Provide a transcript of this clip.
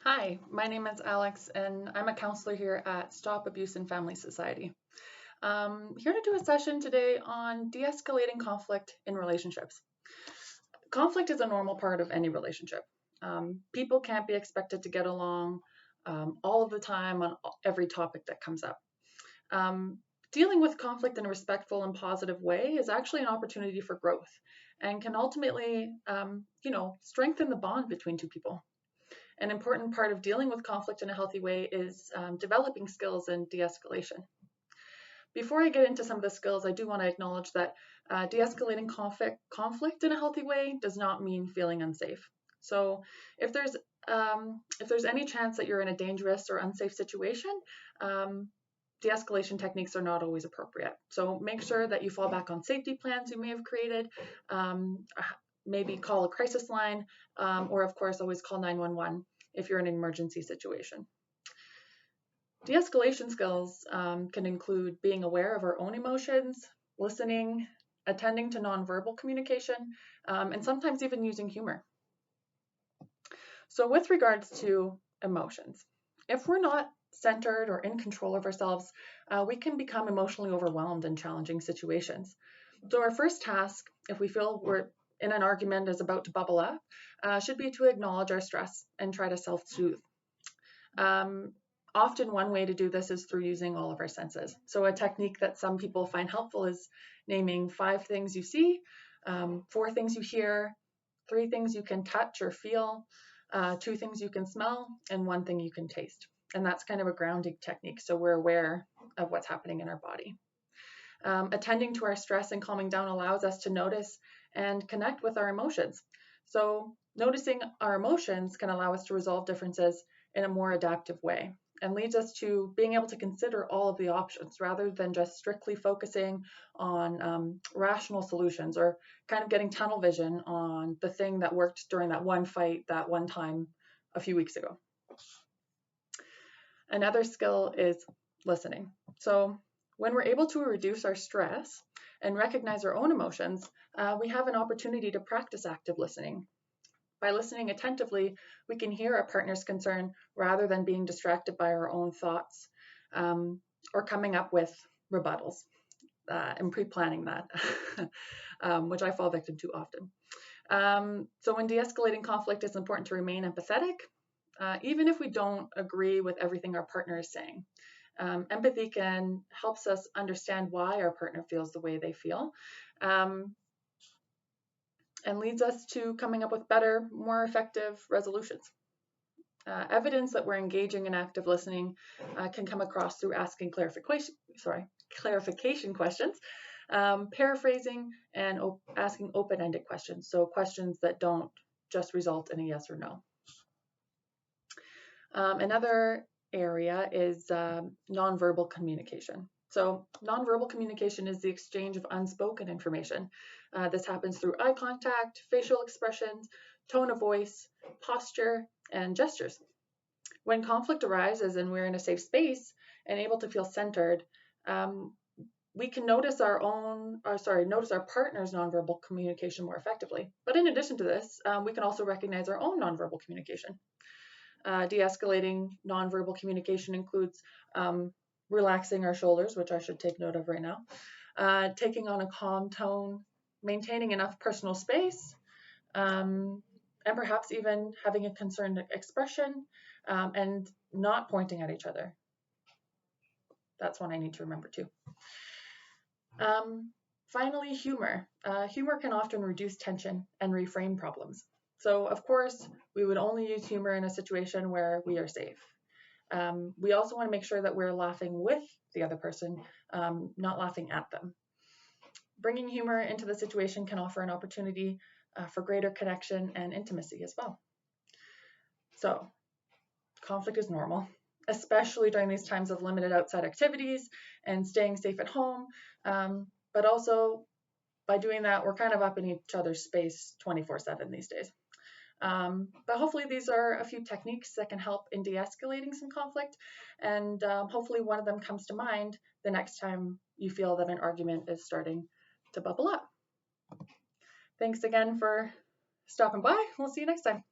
Hi, my name is Alex, and I'm a counselor here at Stop Abuse in Family Society. Here to do a session today on de-escalating conflict in relationships. Conflict is a normal part of any relationship. People can't be expected to get along all of the time on every topic that comes up. Um, Dealing with conflict in a respectful and positive way is actually an opportunity for growth and can ultimately, strengthen the bond between two people. An important part of dealing with conflict in a healthy way is developing skills in de-escalation. Before I get into some of the skills, I do want to acknowledge that de-escalating conflict in a healthy way does not mean feeling unsafe. So if there's any chance that you're in a dangerous or unsafe situation, de-escalation techniques are not always appropriate. So make sure that you fall back on safety plans you may have created, maybe call a crisis line, or of course always call 911 if you're in an emergency situation. De-escalation skills can include being aware of our own emotions, listening, attending to nonverbal communication, and sometimes even using humor. So with regards to emotions, if we're not centered or in control of ourselves, we can become emotionally overwhelmed in challenging situations. So our first task, if we feel we're in an argument is about to bubble up, should be to acknowledge our stress and try to self-soothe. Often one way to do this is through using all of our senses. So a technique that some people find helpful is naming 5 things you see, 4 things you hear, 3 things you can touch or feel, 2 things you can smell, and 1 thing you can taste. And that's kind of a grounding technique, so we're aware of what's happening in our body. Attending to our stress and calming down allows us to notice and connect with our emotions. So noticing our emotions can allow us to resolve differences in a more adaptive way and leads us to being able to consider all of the options rather than just strictly focusing on rational solutions or kind of getting tunnel vision on the thing that worked during that one fight that one time a few weeks ago. Another skill is listening. So when we're able to reduce our stress and recognize our own emotions, we have an opportunity to practice active listening. By listening attentively, we can hear our partner's concern rather than being distracted by our own thoughts or coming up with rebuttals and pre-planning that, which I fall victim to often. So when de-escalating conflict, it's important to remain empathetic, even if we don't agree with everything our partner is saying. Empathy helps us understand why our partner feels the way they feel, and leads us to coming up with better, more effective resolutions. Evidence that we're engaging in active listening can come across through asking clarification questions, paraphrasing, and asking open-ended questions, so questions that don't just result in a yes or no. Another area is nonverbal communication. So nonverbal communication is the exchange of unspoken information. This happens through eye contact, facial expressions, tone of voice, posture, and gestures. When conflict arises and we're in a safe space and able to feel centered, we can notice our partner's nonverbal communication more effectively. But in addition to this, we can also recognize our own nonverbal communication. De-escalating nonverbal communication includes relaxing our shoulders, which I should take note of right now, taking on a calm tone, maintaining enough personal space, and perhaps even having a concerned expression, and not pointing at each other. That's one I need to remember too. Finally, humor. Humor can often reduce tension and reframe problems. So, of course, we would only use humor in a situation where we are safe. We also want to make sure that we're laughing with the other person, not laughing at them. Bringing humor into the situation can offer an opportunity for greater connection and intimacy as well. So, conflict is normal, especially during these times of limited outside activities and staying safe at home. But also, by doing that, we're kind of up in each other's space 24/7 these days. But hopefully these are a few techniques that can help in de-escalating some conflict, and hopefully one of them comes to mind the next time you feel that an argument is starting to bubble up. Thanks again for stopping by. We'll see you next time.